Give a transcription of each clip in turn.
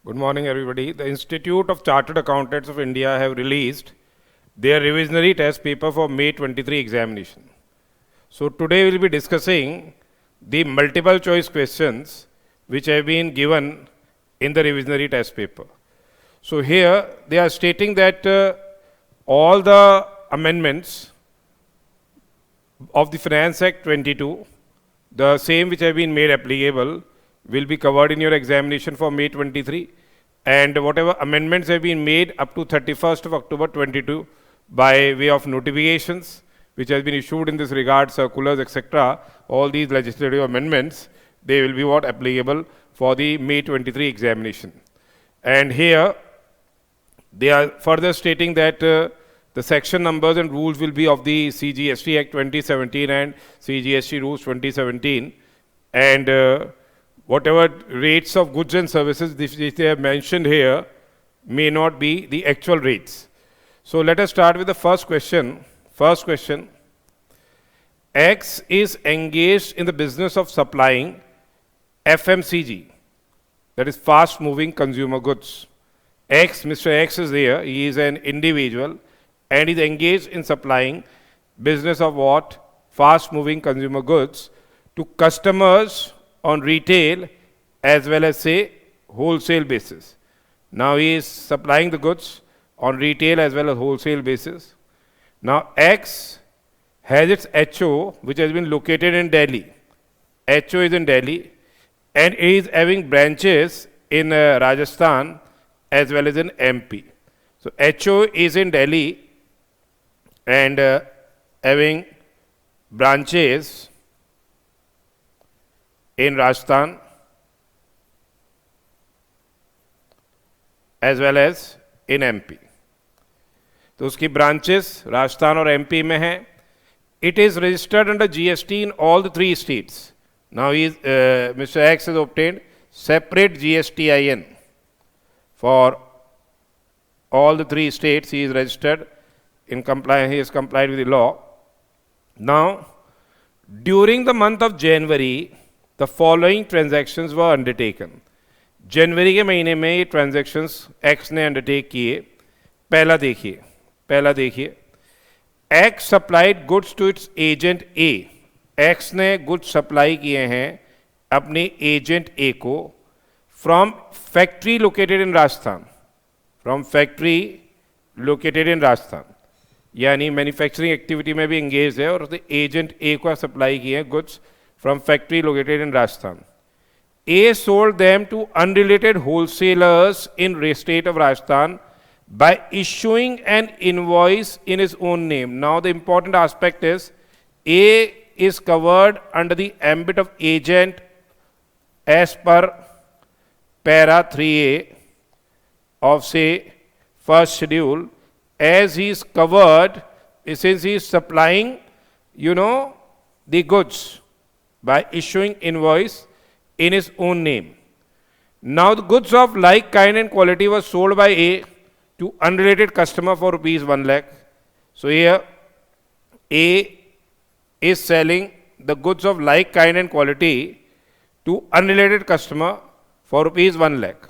Good morning, everybody. The Institute of Chartered Accountants of India have released their revisionary test paper for May 23 examination. So today we'll be discussing the multiple choice questions which have been given in the revisionary test paper. So here they are stating that all the amendments of the Finance Act 22, the same which have been made applicable, will be covered in your examination for May 23, and whatever amendments have been made up to 31st of October 22 by way of notifications which has been issued in this regard, circulars, etc., all these legislative amendments, they will be what applicable for the May 23 examination. And here they are further stating that the section numbers and rules will be of the CGST Act 2017 and CGST Rules 2017, and whatever rates of goods and services which they have mentioned here may not be the actual rates. So let us start with the first question. First question: X is engaged in the business of supplying FMCG, that is fast moving consumer goods. X, Mr. X is there, he is an individual and is engaged in supplying business of what? Fast moving consumer goods to customers on retail as well as say wholesale basis. Now he is supplying the goods on retail as well as wholesale basis. Now X has its HO which has been located in Delhi. HO is in Delhi and it is having branches in Rajasthan as well as in MP. So HO is in Delhi and having branches in Rajasthan as well as in MP. तो उसकी branches Rajasthan और MP में हैं. It is registered under GST in all the three states. Now Mr. X has obtained separate GSTIN for all the three states. He is registered in compliance. He is complied with the law. Now, during the month of January, the following transactions were undertaken. जनवरी के महीने में ये transactions x ने undertake किए. पहला देखिए X supplied goods to its agent A. X ने goods supply किए हैं अपने एजेंट ए को from factory located in Rajasthan. यानी मैन्युफैक्चरिंग एक्टिविटी में भी एंगेज है और एजेंट ए को सप्लाई किए हैं goods from factory located in Rajasthan. A sold them to unrelated wholesalers in the state of Rajasthan by issuing an invoice in his own name. Now the important aspect is A is covered under the ambit of agent as per para 3A of say first schedule, as he is covered since he is supplying the goods by issuing invoice in his own name. Now the goods of like kind and quality was sold by A to unrelated customer for rupees 1 lakh. So here A is selling the goods of like kind and quality to unrelated customer for rupees 1 lakh.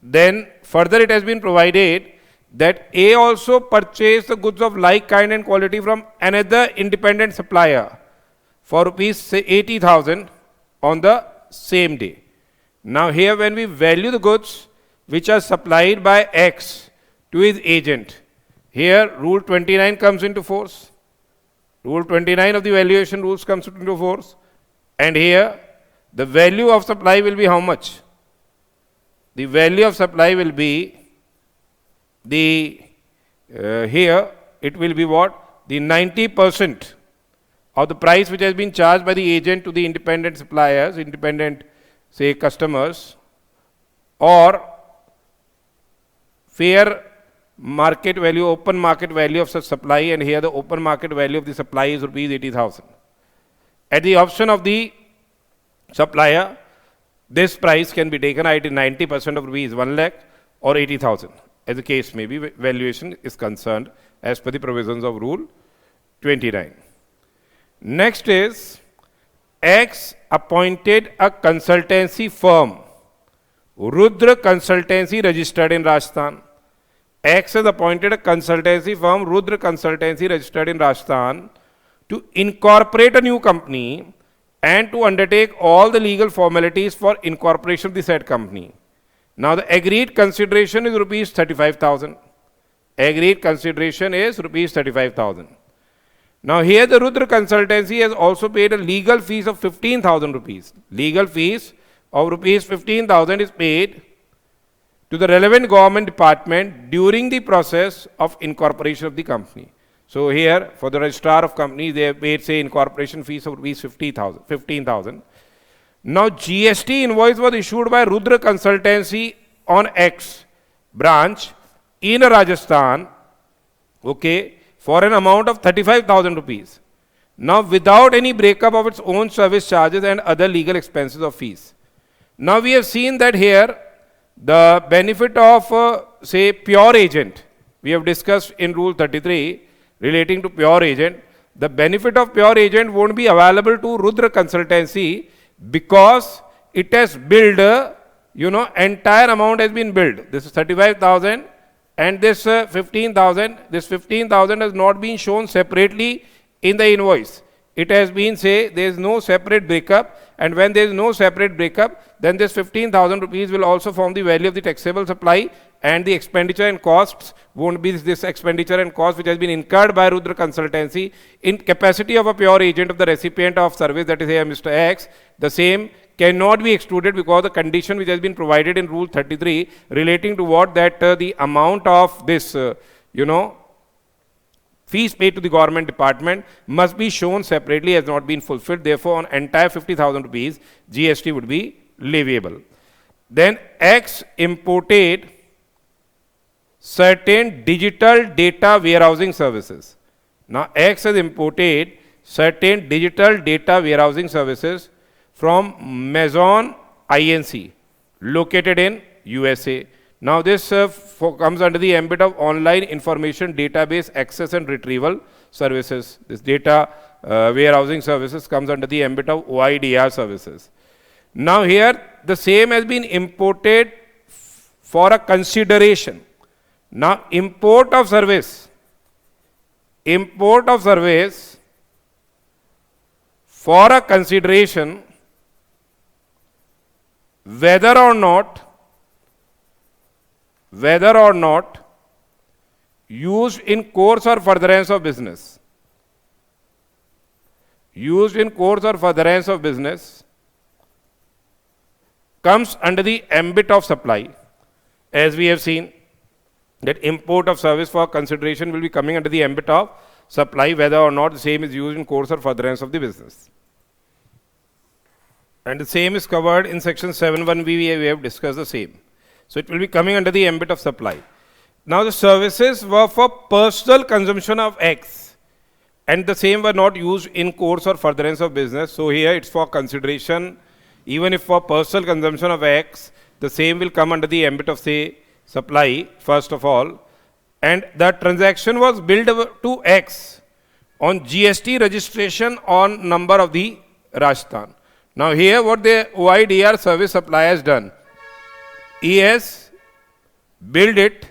Then further it has been provided that A also purchased the goods of like kind and quality from another independent supplier for rupees 80,000 on the same day. Now here when we value the goods which are supplied by X to his agent, here rule 29 comes into force. Rule 29 of the valuation rules comes into force, and here the value of supply will be how much? The value of supply will be here it will be what? The 90% of the price which has been charged by the agent to the independent suppliers, independent say customers, or fair market value, open market value of such supply, and here the open market value of the supply is rupees 80,000. At the option of the supplier, this price can be taken either 90% of rupees 1 lakh or 80,000, as the case may be. Valuation is concerned as per the provisions of Rule 29. Next is X appointed a consultancy firm Rudra Consultancy registered in Rajasthan. X has appointed a consultancy firm, Rudra Consultancy, registered in Rajasthan, to incorporate a new company and to undertake all the legal formalities for incorporation of the said company. Now the agreed consideration is rupees 35,000. Agreed consideration is rupees 35,000. Now here the Rudra Consultancy has also paid a legal fees of 15,000 rupees. Legal fees of rupees 15,000 is paid to the relevant government department during the process of incorporation of the company. So here for the registrar of companies they have paid say incorporation fees of rupees 15,000. Now GST invoice was issued by Rudra Consultancy on X branch in Rajasthan, okay, for an amount of 35,000 rupees. Now without any breakup of its own service charges and other legal expenses or fees. Now we have seen that here the benefit of say pure agent, we have discussed in rule 33 relating to pure agent. The benefit of pure agent won't be available to Rudra Consultancy because it has billed, entire amount has been billed. This is 35,000 and this 15,000. This 15,000 has not been shown separately in the invoice. It has been say there is no separate breakup, and when there is no separate breakup, then this 15,000 rupees will also form the value of the taxable supply, and the expenditure and costs won't be this expenditure and cost which has been incurred by Rudra Consultancy in capacity of a pure agent of the recipient of service, that is here Mr. X. The same cannot be excluded because the condition which has been provided in rule 33 relating to what that the amount of this fees paid to the government department must be shown separately has not been fulfilled. Therefore, on entire 50,000 rupees, GST would be leviable. Then X imported certain digital data warehousing services. Now, X has imported certain digital data warehousing services from Amazon Inc. located in USA. Now this comes under the ambit of online information database access and retrieval services. This data warehousing services comes under the ambit of OIDR services. Now here the same has been imported for a consideration. Now import of service for a consideration, whether or not used in course or furtherance of business, comes under the ambit of supply. As we have seen that import of service for consideration will be coming under the ambit of supply, whether or not the same is used in course or furtherance of the business. And the same is covered in section 7.1b, we have discussed the same. So it will be coming under the ambit of supply. Now the services were for personal consumption of X and the same were not used in course or furtherance of business. So here it's for consideration. Even if for personal consumption of X, the same will come under the ambit of say supply first of all. And the transaction was billed to X on GST registration on number of the Rajasthan. Now here what the OIDR service supply has done, he has billed it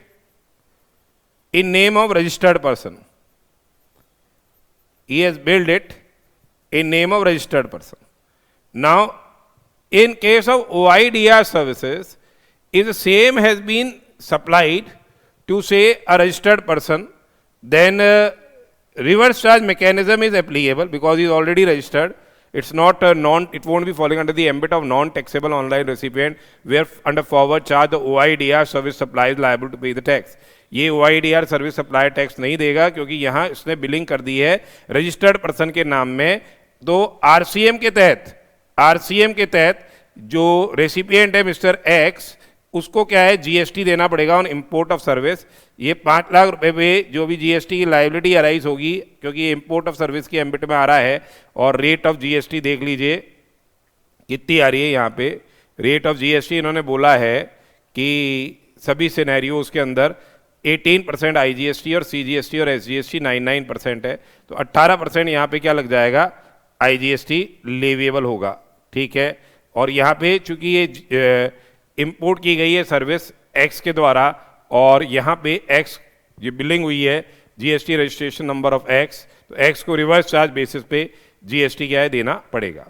in name of registered person. Now, in case of OIDR services, if the same has been supplied to say a registered person, then reverse charge mechanism is applicable because he is already registered. It's not it won't be falling under the ambit of non-taxable online recipient, where under forward charge the OIDR service supply is liable to pay the tax. ये OIDR service supply tax नहीं देगा क्योंकि यहाँ इसने billing कर दी है registered person के नाम में. तो RCM के तहत जो रेसिपिएंट है मिस्टर एक्स, उसको क्या है GST देना पड़ेगा ऑन इंपोर्ट ऑफ सर्विस. ये 5 लाख रुपए पे जो भी GST की लाइबिलिटी अराइज होगी, क्योंकि ये इंपोर्ट ऑफ सर्विस की एम्बिट में आ रहा है. और रेट ऑफ GST देख लीजिए कितनी आ रही है. यहाँ पे रेट ऑफ GST इन्होंने बोला है कि सभी सिनेरियोज के अंदर 18% IGST और CGST और SGST 99% है. तो 18% यहाँ पे क्या लग जाएगा, IGST लेविएबल होगा. ठीक है. और यहाँ पे चूंकि ये इंपोर्ट की गई है सर्विस एक्स के द्वारा, और यहाँ पे एक्स ये बिलिंग हुई है GST registration number of X, तो एक्स को रिवर्स चार्ज बेसिस पे जीएसटी क्या है देना पड़ेगा.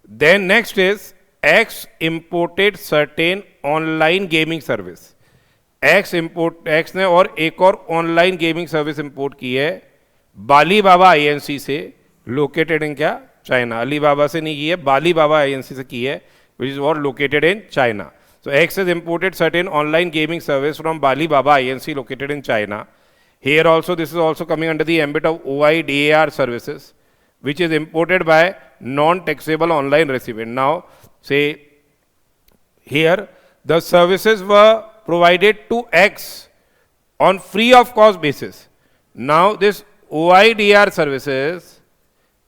Then next is X imported certain online gaming service. X ने और एक और ऑनलाइन गेमिंग सर्विस इंपोर्ट की है बाली बाबा आईएनसी से, लोकेटेड इन क्या, चाइना. अली बाबा से नहीं की है, बाली बाबा आईएनसी से की है, which is what located in China. So X has imported certain online gaming service from Bali Baba INC located in China. Here also, this is also coming under the ambit of OIDAR services, which is imported by non-taxable online recipient. Now, say here the services were provided to X on free of cost basis. Now this OIDR services,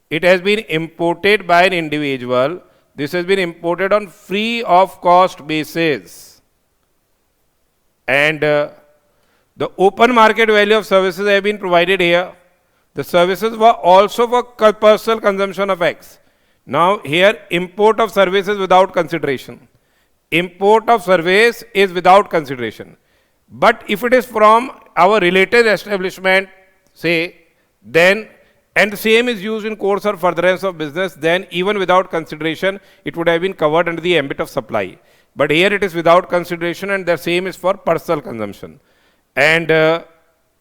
it has been imported by an individual. This has been imported on free of cost basis, and the open market value of services have been provided here. The services were also for personal consumption of X. Now here import of service is without consideration. Import of service is without consideration. But if it is from our related establishment, say, then and the same is used in course or furtherance of business, then even without consideration, it would have been covered under the ambit of supply. But here it is without consideration, and the same is for personal consumption. And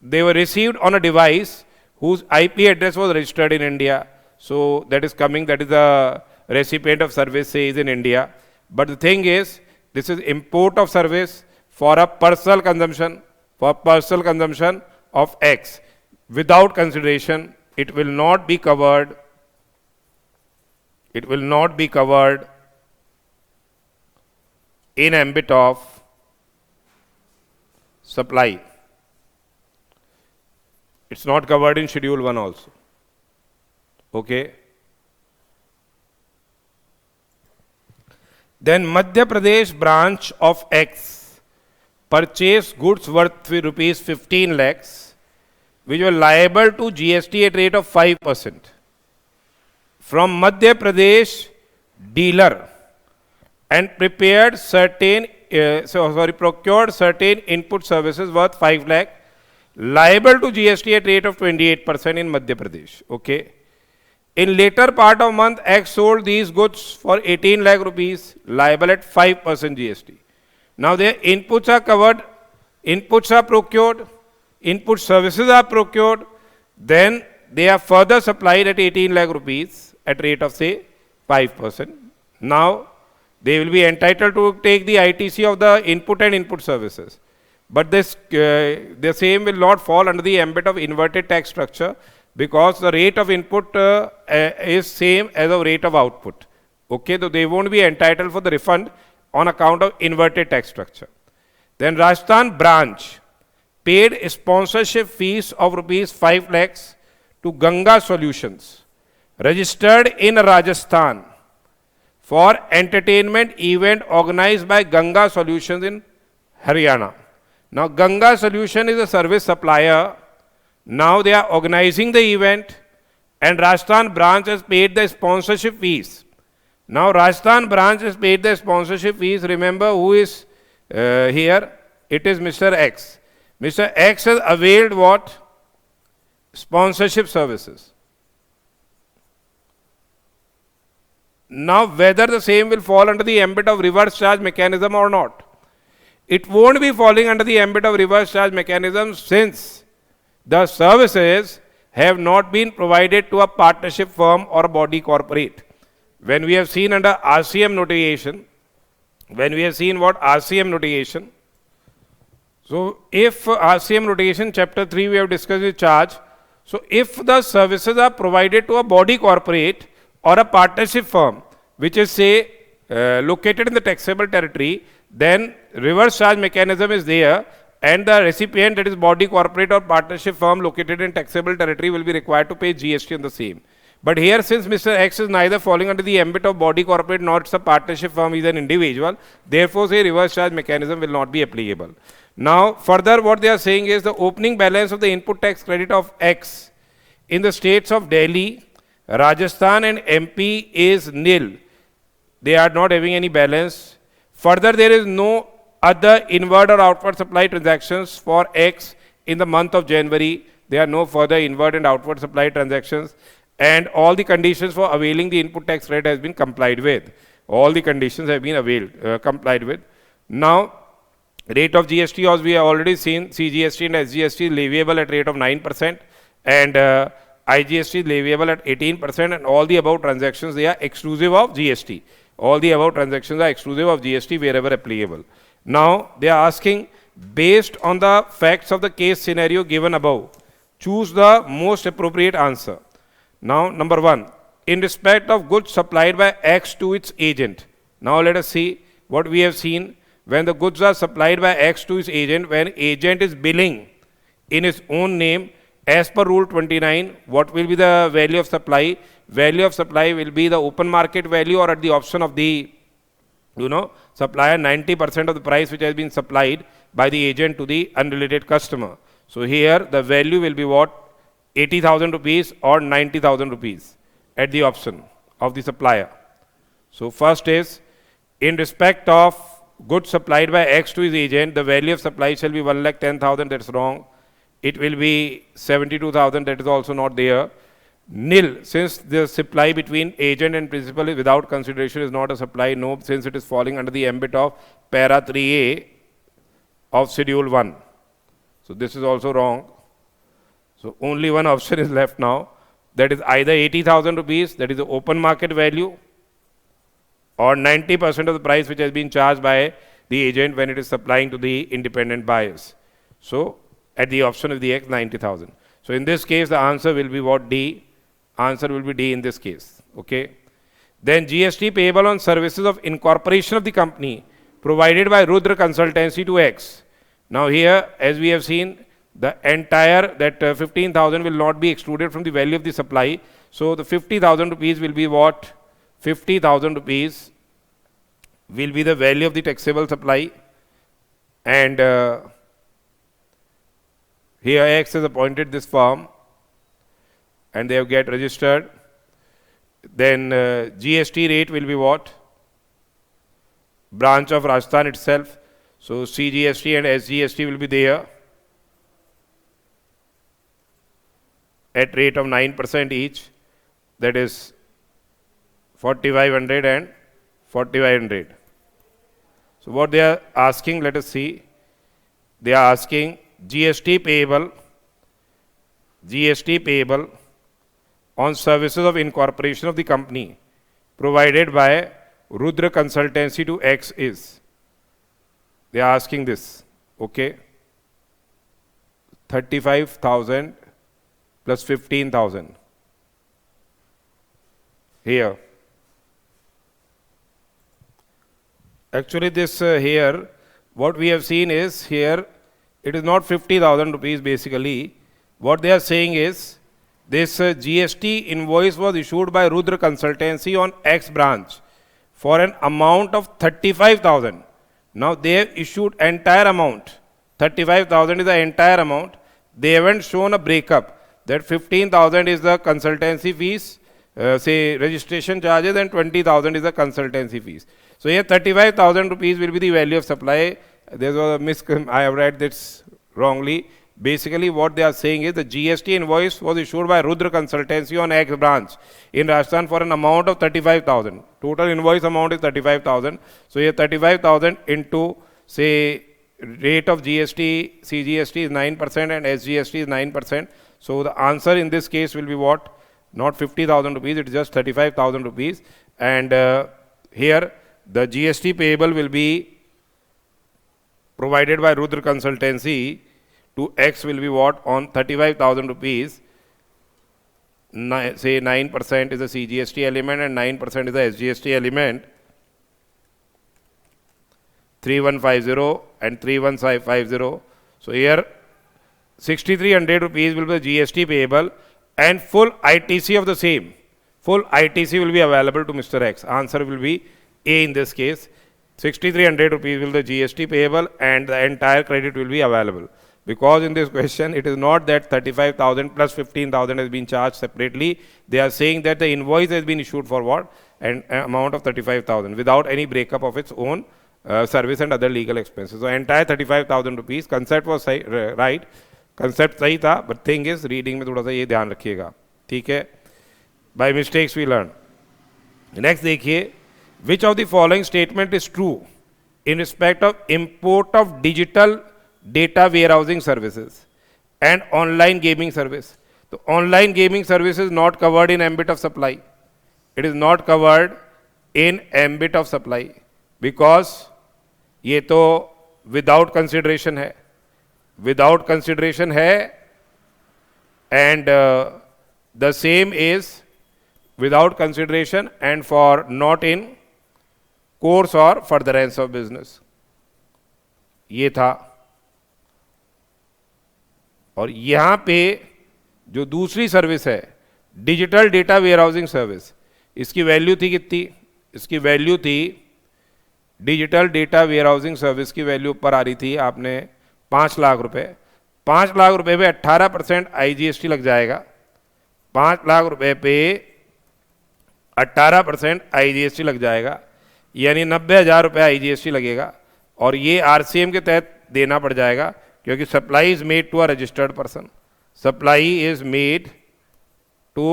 they were received on a device whose IP address was registered in India. So that is coming, that is the recipient of service says in India. But the thing is, this is import of service for a personal consumption, of X. Without consideration, it will not be covered. It will not be covered in ambit of supply. It's not covered in Schedule 1 also. Okay. Then Madhya Pradesh branch of X purchased goods worth rupees 15 lakhs, which were liable to GST at rate of 5% from Madhya Pradesh dealer, and procured certain input services worth 5 lakh, liable to GST at rate of 28% in Madhya Pradesh. Okay. In later part of month, X sold these goods for 18 lakh rupees, liable at 5% GST. Now their inputs are covered, inputs are procured, input services are procured, then they are further supplied at 18 lakh rupees at rate of say 5%. Now they will be entitled to take the ITC of the input and input services. But this the same will not fall under the ambit of inverted tax structure, because the rate of input is same as the rate of output. Okay, so they won't be entitled for the refund on account of inverted tax structure. Then Rajasthan branch paid sponsorship fees of rupees 5 lakhs to Ganga Solutions, registered in Rajasthan, for entertainment event organized by Ganga Solutions in Haryana. Now Ganga Solution is a service supplier. Now they are organizing the event, and Rajasthan branch has paid the sponsorship fees. Now Rajasthan branch has paid the sponsorship fees. Remember who is here? It is Mr. X. Mr. X has availed what? Sponsorship services. Now whether the same will fall under the ambit of reverse charge mechanism or not. It won't be falling under the ambit of reverse charge mechanism, since the services have not been provided to a partnership firm or a body corporate. When we have seen under RCM notification, when we have seen what RCM notification, so if RCM notification chapter 3 we have discussed the charge, so if the services are provided to a body corporate or a partnership firm, which is say located in the taxable territory, then reverse charge mechanism is there, and the recipient, that is body corporate or partnership firm located in taxable territory, will be required to pay GST on the same. But here, since Mr. X is neither falling under the ambit of body corporate nor it's a partnership firm, he is an individual, therefore say reverse charge mechanism will not be applicable. Now further what they are saying is the opening balance of the input tax credit of X in the states of Delhi, Rajasthan and MP is nil. They are not having any balance. Further, there is no other inward or outward supply transactions for X in the month of January. There are no further inward and outward supply transactions, and all the conditions for availing the input tax rate has been complied with. All the conditions have been complied with. Now, rate of GST, as we have already seen, CGST and SGST is leviable at rate of 9%, and IGST is leviable at 18%, and all the above transactions, they are exclusive of GST. All the above transactions are exclusive of GST wherever applicable. Now, they are asking, based on the facts of the case scenario given above, choose the most appropriate answer. Now, number 1, in respect of goods supplied by X to its agent. Now, let us see what we have seen. When the goods are supplied by X to its agent, when agent is billing in his own name, as per Rule 29, what will be the value of supply? Value of supply will be the open market value, or at the option of the supplier, 90% of the price which has been supplied by the agent to the unrelated customer. So here the value will be what? 80,000 rupees or 90,000 rupees at the option of the supplier. So first is, in respect of goods supplied by X to his agent, the value of supply shall be 1,10,000, that's wrong. It will be 72,000, that is also not there. Nil, since the supply between agent and principal is without consideration, is not a supply. No, since it is falling under the ambit of para 3A of schedule 1. So this is also wrong. So only one option is left now. That is either 80,000 rupees, that is the open market value, or 90% of the price which has been charged by the agent when it is supplying to the independent buyers. So at the option of the X, 90,000. So in this case, the answer will be what? D. Answer will be D in this case. Okay. Then GST payable on services of incorporation of the company provided by Rudra Consultancy to X. Now here, as we have seen, the entire, that 15,000 will not be excluded from the value of the supply. So the 50,000 rupees will be what? 50,000 rupees will be the value of the taxable supply, and here X has appointed this firm and they have get registered. Then GST rate will be what? Branch of Rajasthan itself. So CGST and SGST will be there at rate of 9% each, that is 4,500 and 4,500. So what they are asking, let us see. They are asking GST payable on services of incorporation of the company provided by Rudra Consultancy to X is. They are asking this. Okay. 35,000 plus 15,000. Here. Actually, this here, what we have seen is here, it is not 50,000 rupees basically. What they are saying is, this GST invoice was issued by Rudra Consultancy on X branch for an amount of 35,000. Now they have issued entire amount. 35,000 is the entire amount. They haven't shown a breakup. That 15,000 is the consultancy fees, say registration charges, and 20,000 is the consultancy fees. So here 35,000 rupees will be the value of supply. There was a I have read this wrongly. Basically what they are saying is the GST invoice was issued by Rudra Consultancy on X branch in Rajasthan for an amount of 35,000. Total invoice amount is 35,000. So here 35,000 into, say, rate of GST, CGST is 9% and SGST is 9%. So the answer in this case will be what? Not 50,000 rupees, it is just 35,000 rupees. And here the GST payable will be provided by Rudra Consultancy to X will be what? On 35,000 rupees, say 9% is the CGST element and 9% is the SGST element. 3150 and 31550. So here 6,300 rupees will be the GST payable and full ITC of the same. Full ITC will be available to Mr. X. Answer will be A in this case. 6,300 rupees will be the GST payable and the entire credit will be available. Because in this question, it is not that 35,000 plus 15,000 has been charged separately. They are saying that the invoice has been issued for what? An amount of 35,000 without any breakup of its own service and other legal expenses. So entire 35,000 rupees. Concept was right. Concept सही था, but thing is reading में थोड़ा सा ये ध्यान रखिएगा, ठीक है. By mistakes we learn. Next देखिए, which of the following statement is true in respect of import of digital data warehousing services and online gaming service? तो online gaming service is not covered in ambit of supply. It is not covered in ambit of supply because ये तो without consideration है, without consideration है, and the same is without consideration and for not in course or furtherance of business. ये था. और यहां पे जो दूसरी सर्विस है डिजिटल डेटा वेयरहाउसिंग सर्विस, इसकी वैल्यू थी कितनी? इसकी वैल्यू थी, डिजिटल डेटा वेयरहाउसिंग सर्विस की वैल्यू ऊपर आ रही थी आपने 5 लाख रुपए. 5 लाख रुपए पे 18% IGST लग जाएगा. 5 लाख रुपए पे 18% IGST लग जाएगा, यानी 90,000 रुपये IGST लगेगा. और ये RCM के तहत देना पड़ जाएगा क्योंकि supply is made to a registered person. Supply is made to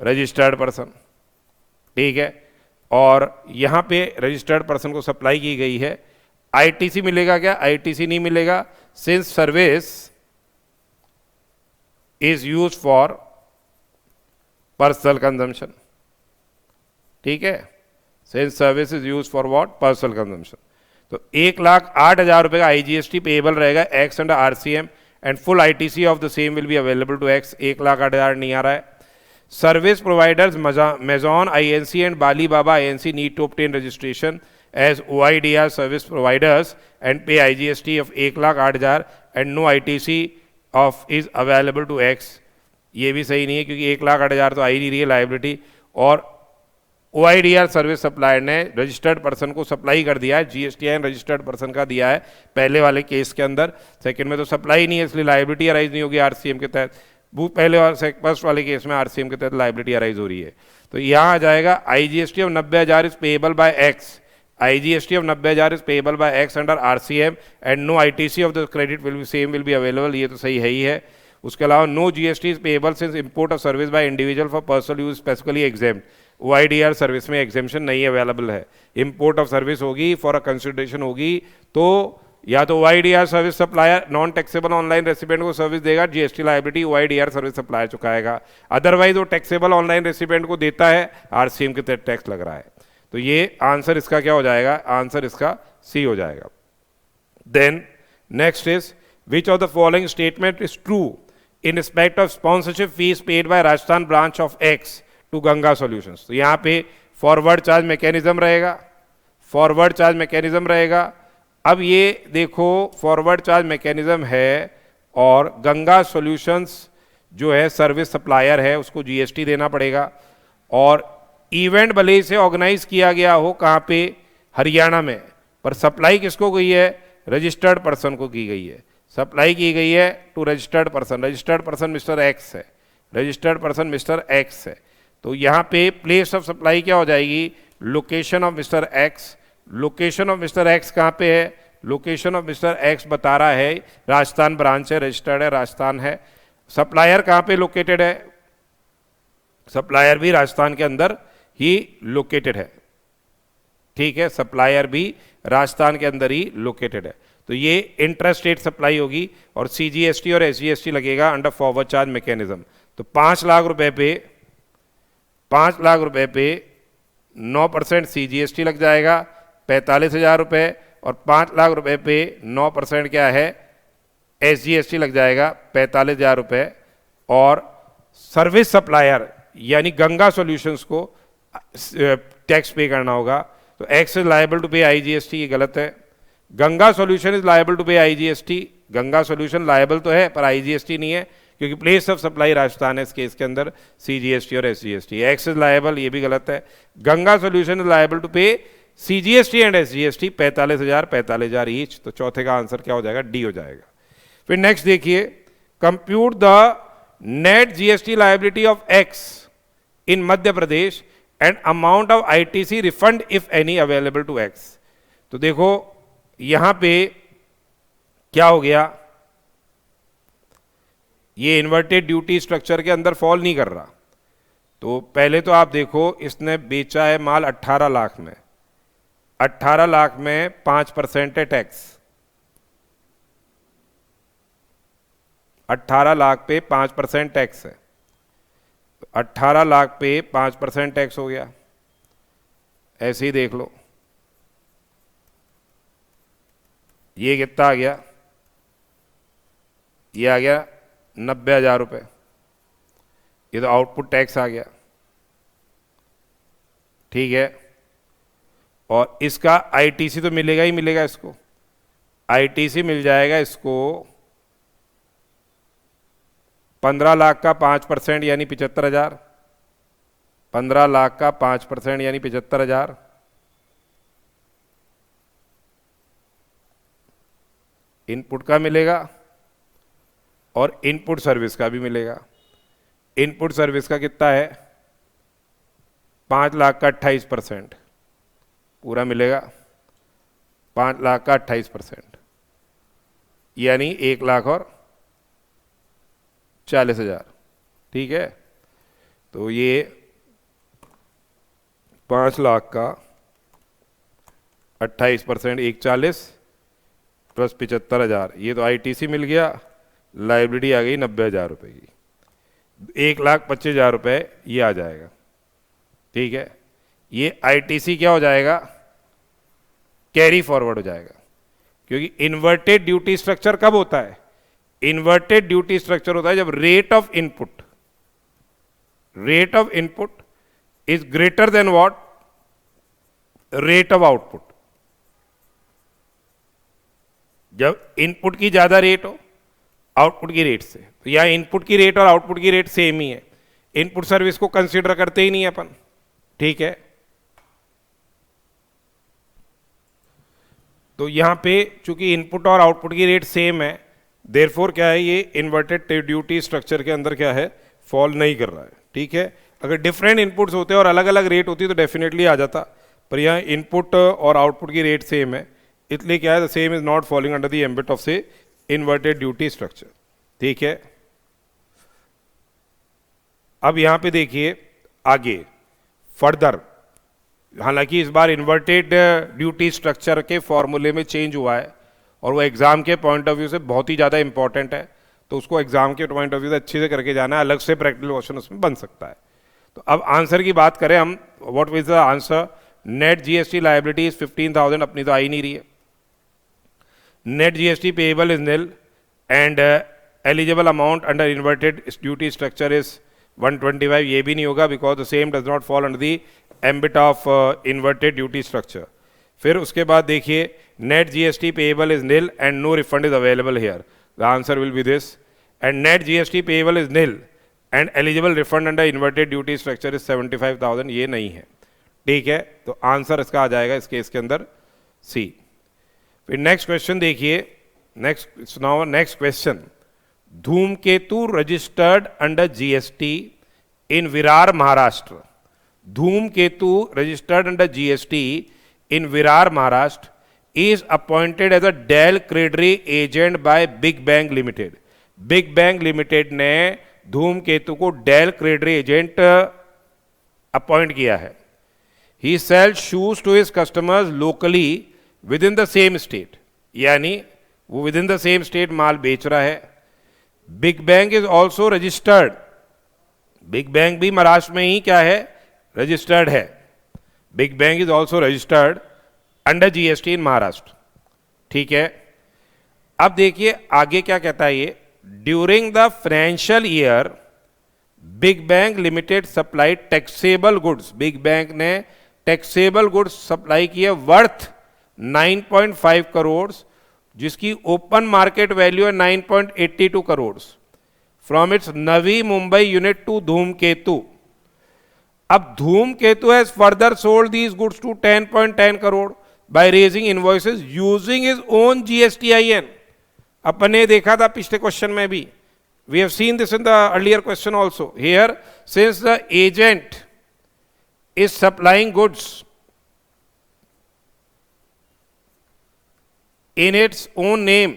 registered person, ठीक है. और यहाँ पे रजिस्टर्ड पर्सन को सप्लाई की गई है. ITC मिलेगा क्या? ITC नहीं मिलेगा, since service is use for personal consumption, ठीक है. Since service is use for what? Personal consumption. तो 1,08,000 रुपये का IGST पेएबल रहेगा X under RCM and full ITC of the same will be available to X. 1,08,000 नहीं आ रहा है. Service providers Amazon INC and Alibaba INC need to obtain registration as OIDR service providers and pay IGST of 1,08,000 and no ITC of is available to X. ये भी सही नहीं है क्योंकि 1,08,000 तो आ ही नहीं रही है लाइबिलिटी. और OIDR सर्विस सप्लायर ने रजिस्टर्ड पर्सन को सप्लाई कर दिया है. GSTIN रजिस्टर्ड पर्सन का दिया है पहले वाले केस के अंदर. सेकंड में तो सप्लाई नहीं है, इसलिए लाइबिलिटी अराइज नहीं होगी RCM के तहत. पहले फर्स्ट वाले केस में RCM के तहत लाइबिलिटी अराइज हो रही है. तो यहाँ आ जाएगा IGST of 90,000 is payable by X. IGST of 90,000 is payable by X under RCM and no ITC of the credit will be same will be available. ये तो सही है ही है. उसके अलावा no GST is payable since import of service by individual for personal use specifically exempt. OIDR service में exemption नहीं अवेलेबल है. इंपोर्ट ऑफ सर्विस होगी, फॉर अ कंसिडरेशन होगी, तो या तो OIDR service supplier non taxable online recipient को service देगा, GST liability OIDR service supplier चुकाएगा. अदरवाइज वो टैक्सेबल ऑनलाइन रेसिपिएंट को देता है, RCM के तहत टैक्स लग रहा है. तो ये आंसर इसका क्या हो जाएगा? आंसर इसका C हो जाएगा. Then next is which of the following statement is true in respect of sponsorship fees paid by Rajasthan branch of X to Ganga solutions. तो यहाँ पे फॉरवर्ड चार्ज मैकेनिज्म रहेगा, फॉरवर्ड चार्ज मैकेनिज्म रहेगा. अब ये देखो फॉरवर्ड चार्ज मैकेनिज्म है और गंगा सॉल्यूशंस जो है सर्विस सप्लायर है, उसको GST देना पड़ेगा. और इवेंट भले ही से ऑर्गेनाइज किया गया हो कहाँ पे? हरियाणा में, पर सप्लाई किसको गई है? रजिस्टर्ड पर्सन को की गई है. सप्लाई की गई है to registered person. Registered person mister X है, रजिस्टर्ड पर्सन मिस्टर एक्स है. तो यहाँ पे प्लेस ऑफ सप्लाई क्या हो जाएगी? Location of mister x. Location of mister x कहाँ पे है? लोकेशन ऑफ मिस्टर एक्स बता रहा है राजस्थान ब्रांच है, रजिस्टर्ड है, राजस्थान है. सप्लायर कहाँ पे लोकेटेड है? सप्लायर भी राजस्थान के अंदर ही लोकेटेड है, ठीक है. सप्लायर भी राजस्थान के अंदर ही लोकेटेड है. तो ये इंटर स्टेट सप्लाई होगी और CGST और SGST लगेगा अंडर फॉरवर्ड चार्ज मैकेनिज्म. तो 5 लाख रुपए पे 9% CGST लग जाएगा, 45,000 रुपये. और 5 लाख रुपए पे 9% क्या है? SGST लग जाएगा 45,000 रुपये. और सर्विस सप्लायर यानी गंगा सॉल्यूशंस को टैक्स पे करना होगा. तो X is liable to pay IGST, ये गलत है. Ganga solution is liable to pay IGST. Ganga solution liable तो है पर IGST नहीं है क्योंकि प्लेस ऑफ सप्लाई राजस्थान है इस केस के अंदर. CGST और SGST. एक्स इज लायबल, ये भी गलत है. Ganga solution is liable to pay CGST and SGST 45,000 each. तो चौथे का आंसर क्या हो जाएगा? D हो जाएगा. फिर नेक्स्ट देखिए, compute the net GST liability of X in Madhya Pradesh and amount of ITC refund if any available to X. तो देखो यहां पे क्या हो गया, ये इन्वर्टेड ड्यूटी स्ट्रक्चर के अंदर फॉल नहीं कर रहा। तो पहले तो आप देखो इसने बेचा है माल 18 लाख में, 18 लाख में 5% है टैक्स, 18 लाख पे 5% टैक्स है, 18 लाख पे 5% टैक्स हो गया। ऐसे ही देख लो ये कितना आ गया, ये आ गया 90,000 रुपये, ये तो आउटपुट टैक्स आ गया, ठीक है। और इसका आईटीसी तो मिलेगा ही मिलेगा, इसको आईटीसी मिल जाएगा इसको 15 लाख का 5% यानी 75,000, 15 लाख का 5% यानी 75,000, इनपुट का मिलेगा और इनपुट सर्विस का भी मिलेगा। इनपुट सर्विस का कितना है, 5 लाख का 28% पूरा मिलेगा, 5 लाख का 28% यानी 1 लाख और 40,000, ठीक है। तो ये 5 लाख का 28% 140 प्लस 75,000, ये तो आईटीसी मिल गया, लाइबिलिटी आ गई 90,000 रुपये की, 1,25,000 रुपये ये आ जाएगा, ठीक है। ये आईटीसी क्या हो जाएगा, कैरी फॉरवर्ड हो जाएगा, क्योंकि इन्वर्टेड ड्यूटी स्ट्रक्चर कब होता है, इन्वर्टेड ड्यूटी स्ट्रक्चर होता है जब rate of input is greater than what, rate of output. जब इनपुट की ज्यादा रेट हो आउटपुट की रेट से, तो यहां इनपुट की रेट और आउटपुट की रेट सेम ही है, इनपुट सर्विस को कंसीडर करते ही नहीं अपन, ठीक है। तो यहां पे चूंकि इनपुट और आउटपुट की रेट सेम है, देयरफॉर क्या है, ये इन्वर्टेड ड्यूटी स्ट्रक्चर के अंदर क्या है, फॉल नहीं कर रहा है, ठीक है। अगर डिफरेंट इनपुट्स होते और अलग अलग रेट होती तो डेफिनेटली आ जाता, पर यहाँ इनपुट और आउटपुट की रेट सेम है, इसलिए क्या है, the same is not falling under the ambit of से इन्वर्टेड ड्यूटी स्ट्रक्चर, ठीक है। अब यहां पे देखिए आगे फर्दर, हालांकि इस बार इन्वर्टेड ड्यूटी स्ट्रक्चर के फॉर्मूले में चेंज हुआ है और वो एग्जाम के पॉइंट ऑफ व्यू से बहुत ही ज़्यादा इंपॉर्टेंट है, तो उसको एग्जाम के पॉइंट ऑफ व्यू से अच्छे से करके जाना है, अलग से प्रैक्टिकल क्वेश्चन उसमें बन सकता है। तो अब आंसर की बात करें हम, what is the answer, net GST liability is 15,000, अपनी तो आ ही नहीं रही है, net GST payable is nil and eligible amount under inverted duty structure is 125, ये भी नहीं होगा because the same does not fall under the ambit of inverted duty structure. फिर उसके बाद देखिए net GST payable is nil and no refund is available here, the answer will B this, and net GST payable is nil and eligible refund under inverted duty structure is 75,000, ये नहीं है, ठीक है। तो आंसर इसका आ जाएगा इस case के अंदर सी। फिर नेक्स्ट क्वेश्चन देखिए, next question, Dhumketu registered under GST in Virar Maharashtra, Dhumketu registered under GST in Virar Maharashtra is appointed as a Dell Credere agent by Big Bang Limited. Big Bang Limited ने धूमकेतु को डेल क्रेडरे एजेंट अपॉइंट किया है। He sells shoes to his customers locally within the same state, यानी वो within the same state माल बेच रहा है। Big Bang is also registered, Big Bang भी महाराष्ट्र में ही क्या है, रजिस्टर्ड है। Big Bang is also registered under GST in Maharashtra, ठीक है। अब देखिए आगे क्या कहता है ये, during the financial year Big Bang Limited supply taxable goods, Big Bang ने टैक्सेबल गुड्स सप्लाई किए वर्थ 9.5 करोड़, जिसकी ओपन मार्केट वैल्यू है 9.82 crore, from its Navi Mumbai unit to Dhoomketu. अब Dhoomketu has further sold these goods to 10.10 crore by raising invoices using his own GSTIN। अपने देखा था पिछले question में भी, we have seen this in the earlier question also। Here, since the agent is supplying goods in its own name,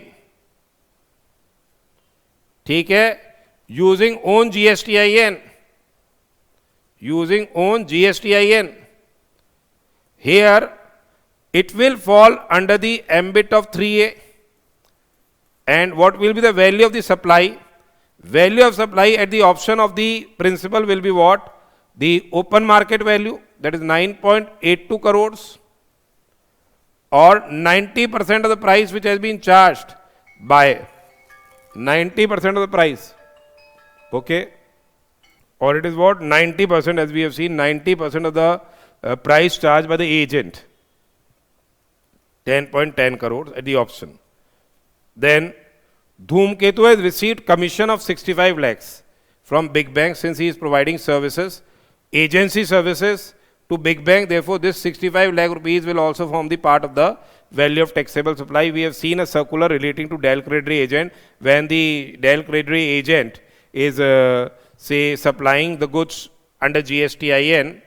ठीक है, using own GSTIN, using own GSTIN. Here it will fall under the ambit of 3A. And what will be the value of the supply? Value of supply at the option of the principal will be what? The open market value, that is 9.82 crores, or 90% of the price which has been charged by 90% of the price. Okay? Or it is what? 90%, as we have seen, 90% of the price charged by the agent. 10.10 crores at the option. Then Dhumketu has received commission of 65 lakhs from Big Bang since he is providing services, agency services to Big Bang. Therefore, this 65 lakh rupees will also form the part of the value of taxable supply. We have seen a circular relating to Dell Creditory agent. When the Dell Creditory agent is, say, supplying the goods under GSTIN,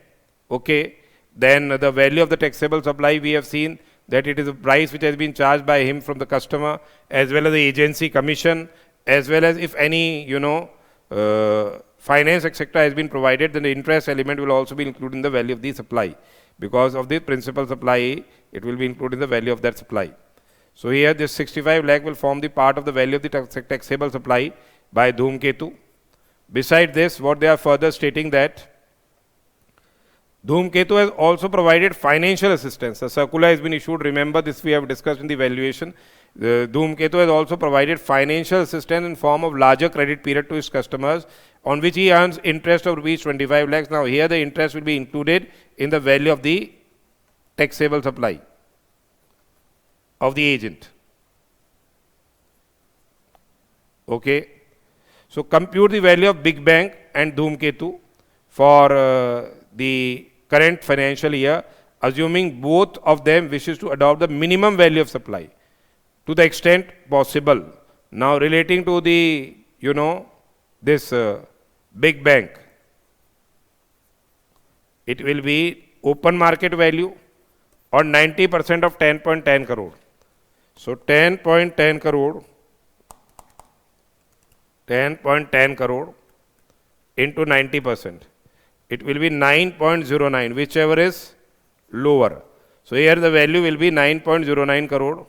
okay, then the value of the taxable supply, we have seen that it is a price which has been charged by him from the customer, as well as the agency commission, as well as if any, finance, etc. has been provided, then the interest element will also be included in the value of the supply. Because of the principal supply, it will be included in the value of that supply. So here this 65 lakh will form the part of the value of the taxable supply by Dhumketu. Beside this, what they are further stating that Dhumketu has also provided financial assistance. A circular has been issued. Remember, this we have discussed in the valuation. Dhumketu has also provided financial assistance in form of larger credit period to his customers, on which he earns interest of rupees 25 lakhs. Now, here the interest will be included in the value of the taxable supply of the agent. Okay. So, compute the value of Big Bang and Dhumketu for the current financial year, assuming both of them wishes to adopt the minimum value of supply to the extent possible. Now, relating to the, this Big Bang, it will be open market value or 90% of 10.10 crore. So, 10.10 crore, 10.10 crore into 90%. It will be 9.09, whichever is lower. So here the value will be 9.09 crore.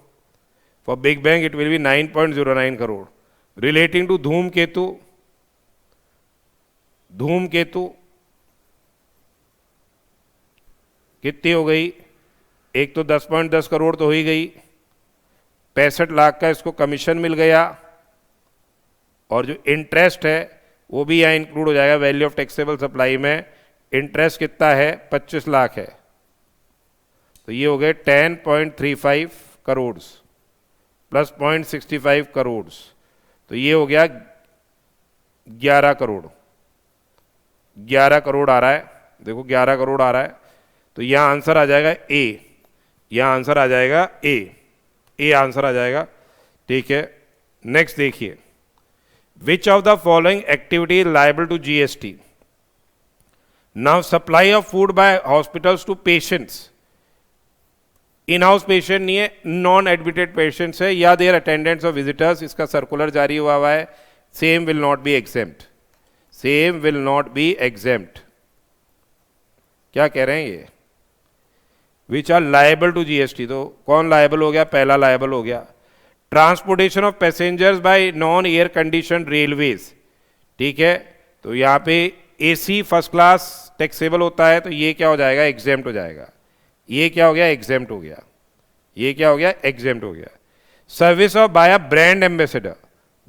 For Big Bang, it will be 9.09 crore. Relating to Dhumketu, कितनी हो गई? एक तो 10.10 करोड़ तो हो ही गई, 65 लाख का इसको कमीशन मिल गया, और जो इंटरेस्ट है वो भी यहाँ इंक्लूड हो जाएगा वैल्यू ऑफ टैक्सेबल सप्लाई में. इंटरेस्ट कितना है? 25 लाख है. तो ये हो गए 10.35 करोड़ प्लस 0.65 करोड़, तो ये हो गया 11 करोड़. 11 करोड़ आ रहा है, देखो 11 करोड़ आ रहा है. तो यहाँ आंसर आ जाएगा ए, यहाँ आंसर आ जाएगा ए आंसर आ जाएगा. ठीक है, नेक्स्ट देखिए. Which of the following activity is liable to GST? Now, supply of food by hospitals to patients. In-house patient नहीं है, non-admitted patients है, या their attendants or visitors. इसका circular जारी हुआ है. Same will not be exempt. Same will not be exempt. क्या कह रहे हैं ये? Which are liable to GST. तो कौन liable हो गया? पहला liable हो गया. Transportation of passengers bye non air condition railways. ठीक है, तो यहाँ पे एसी फर्स्ट क्लास टैक्सेबल होता है, तो ये क्या हो जाएगा? एग्जेम्प्ट हो जाएगा. ये क्या हो गया? एग्जेम्प्ट हो गया. ये क्या हो गया? एग्जेम्प्ट हो गया. Service of by a brand ambassador.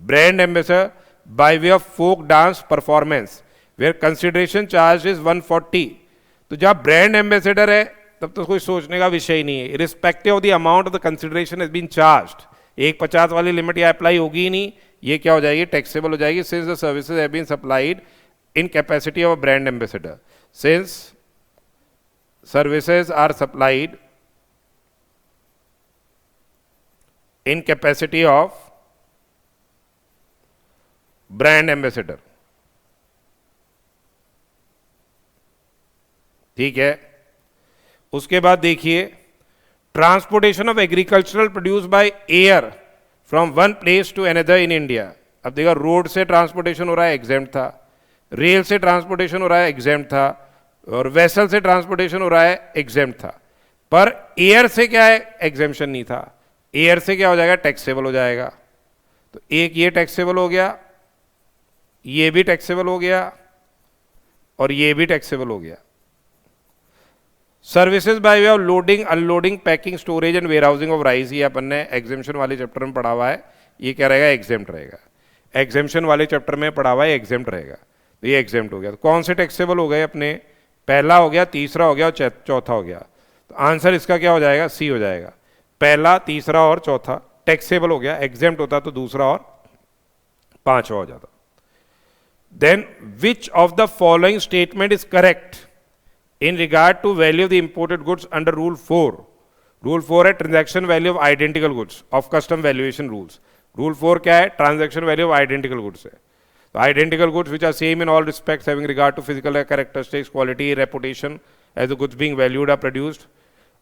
Brand ambassador by way of folk dance performance where consideration charge is 140. तो जब ब्रांड एम्बेसडर है तब तो कोई सोचने का विषय ही नहीं है. Respective of the amount of the consideration has been charged. 150 वाली लिमिट यहाँ अप्लाई होगी ही नहीं. ये क्या हो जाएगी? टैक्सेबल हो जाएगी. Since the services have been supplied in capacity of a brand ambassador. Since services are supplied in capacity of brand ambassador. ठीक है, उसके बाद देखिए transportation of agricultural produce by air from one place to another in India. अब देखा, road से transportation हो रहा है, एग्जेम्प्ट था. रेल से ट्रांसपोर्टेशन हो रहा है, एग्जेम्प्ट था. और वेसल से ट्रांसपोर्टेशन हो रहा है, एग्जेम्प्ट था. पर एयर से क्या है, एग्जेम्पशन नहीं था. एयर से क्या हो जाएगा, टैक्सेबल हो जाएगा. तो एक ये टैक्सेबल हो गया, ये भी टैक्सेबल हो गया, और ये भी टैक्सेबल हो गया. Services by way of loading, unloading, packing, storage and warehousing of rice, ये अपन ने एग्जेम्पशन वाले चैप्टर में पढ़ा हुआ है. ये क्या रहेगा, एग्जेम्प्ट रहेगा. एग्जेम्पशन वाले चैप्टर में पढ़ा हुआ है, एग्जेम्प्ट रहेगा. तो ये एग्जेम्प्ट हो गया. तो कौन से टैक्सेबल हो गए अपने, पहला हो गया, तीसरा हो गया और चौथा हो गया. तो आंसर इसका क्या हो जाएगा, सी हो जाएगा. पहला, तीसरा और चौथा टैक्सेबल हो गया. एग्जेम्प्ट होता तो दूसरा और पांचवा हो जाता. Then which of the following statement is correct in regard to value of the imported goods under rule 4. Rule 4 है transaction value of identical goods of customs valuation rules. Rule 4 क्या है, transaction value of identical goods है. तो identical goods which are same in all respects having regard to physical characteristics, quality, reputation as the goods being valued are produced.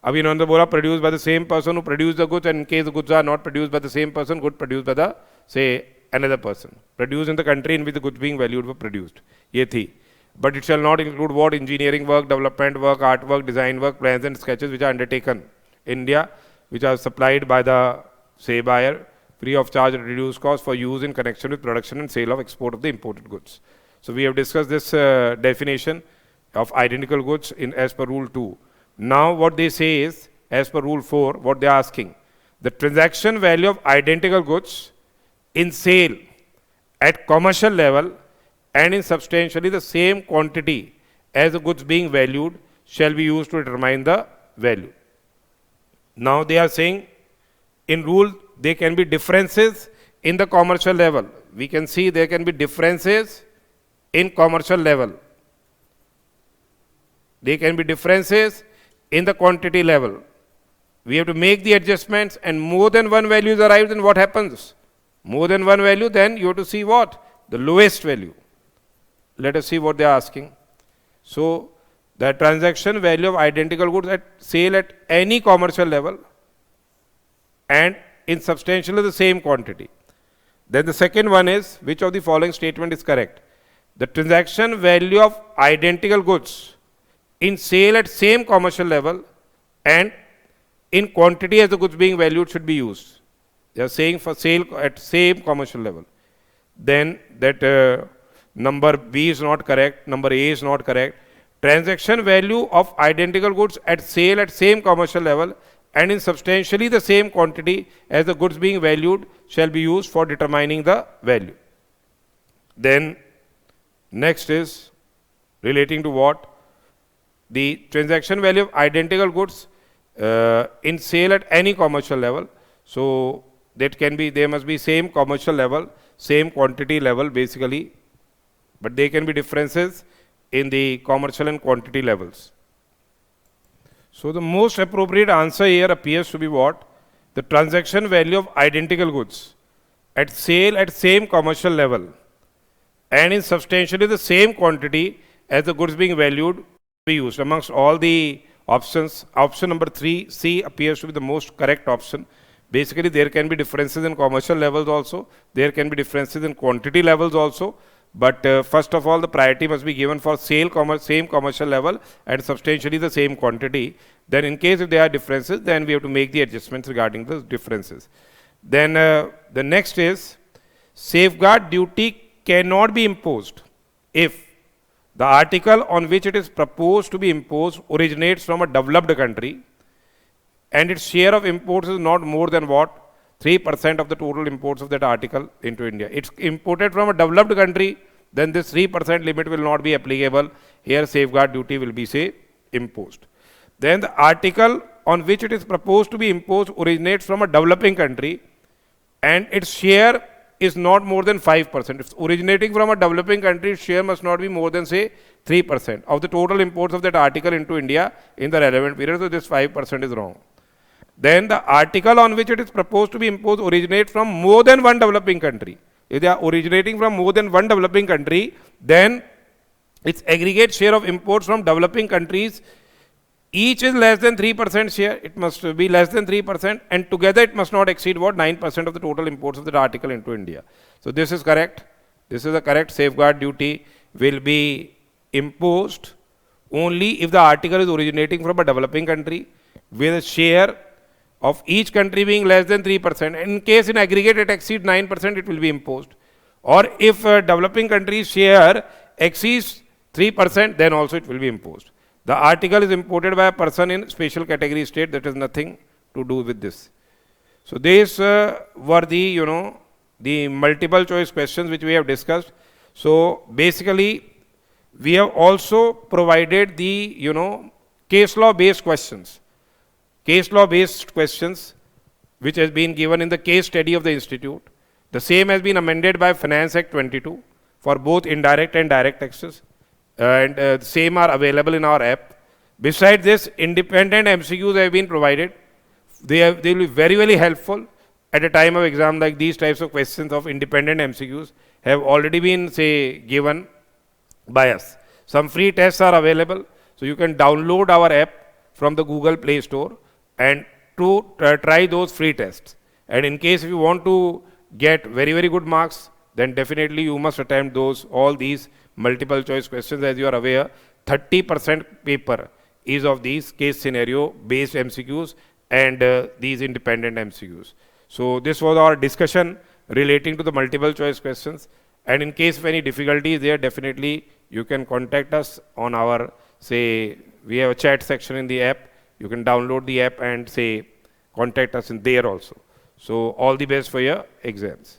अभी इन्होंने बोला produce by the same person who produce the goods, and in case the goods are not produced by the same person, good produce by the say another person, produced in the country in which the goods being valued were produced. ये थी. But it shall not include what engineering work, development work, artwork, design work, plans and sketches which are undertaken in India, which are supplied by the say buyer free of charge at reduced cost for use in connection with production and sale of export of the imported goods. So we have discussed this definition of identical goods in as per rule 2. Now what they say is, as per rule 4, what they are asking, the transaction value of identical goods in sale at commercial level and in substantially the same quantity as the goods being valued shall be used to determine the value. Now they are saying in rule there can be differences in the commercial level. We can see there can be differences in commercial level. There can be differences in the quantity level. We have to make the adjustments, and more than one value is arrived, then what happens? More than one value, then you have to see what? The lowest value. Let us see what they are asking. So, the transaction value of identical goods at sale at any commercial level and in substantially the same quantity. Then the second one is, which of the following statement is correct? The transaction value of identical goods in sale at same commercial level and in quantity as the goods being valued should be used. They are saying for sale at same commercial level. Then that number B is not correct, number A is not correct. Transaction value of identical goods at sale at same commercial level and in substantially the same quantity as the goods being valued shall be used for determining the value. Then next is relating to what? The transaction value of identical goods in sale at any commercial level. So that can be, they must be same commercial level, same quantity level basically, but there can be differences in the commercial and quantity levels. So the most appropriate answer here appears to be what? The transaction value of identical goods at sale at same commercial level and in substantially the same quantity as the goods being valued be used. Amongst all the options, option number 3, C, appears to be the most correct option. Basically, there can be differences in commercial levels also. There can be differences in quantity levels also. But first of all, the priority must be given for same commercial level and substantially the same quantity. Then in case if there are differences, then we have to make the adjustments regarding the differences. Then the next is, safeguard duty cannot be imposed if the article on which it is proposed to be imposed originates from a developed country and its share of imports is not more than what? 3% of the total imports of that article into India. It's imported from a developed country, then this 3% limit will not be applicable. Here safeguard duty will be, say, imposed. Then the article on which it is proposed to be imposed originates from a developing country and its share is not more than 5%. If it's originating from a developing country, its share must not be more than, say, 3% of the total imports of that article into India in the relevant period. So this 5% is wrong. Then the article on which it is proposed to be imposed originates from more than one developing country. If they are originating from more than one developing country, then its aggregate share of imports from developing countries Each is less than 3% share, it must be less than 3%, and together it must not exceed what 9% of the total imports of that article into India. So this is correct. This is a correct. Safeguard duty will be imposed only if the article is originating from a developing country with a share of each country being less than 3%. In case in aggregate it exceeds 9%, it will be imposed. Or if a developing country's share exceeds 3%, then also it will be imposed. The article is imported by a person in special category state that has nothing to do with this. So these were the multiple choice questions which we have discussed. So basically, we have also provided the case law based questions. Case law based questions which has been given in the case study of the institute. The same has been amended by Finance Act 22 for both indirect and direct taxes, and same are available in our app. Besides this, independent MCQs have been provided. They will be very, very helpful at a time of exam. Like these types of questions of independent MCQs have already been given by us. Some free tests are available, so you can download our app from the Google Play Store and to try those free tests. And in case if you want to get very, very good marks, then definitely you must attempt all these multiple choice questions. As you are aware, 30% paper is of these case scenario based MCQs and these independent MCQs. So this was our discussion relating to the multiple choice questions. And in case of any difficulties there, definitely you can contact us on our, we have a chat section in the app. You can download the app and contact us in there also. So all the best for your exams.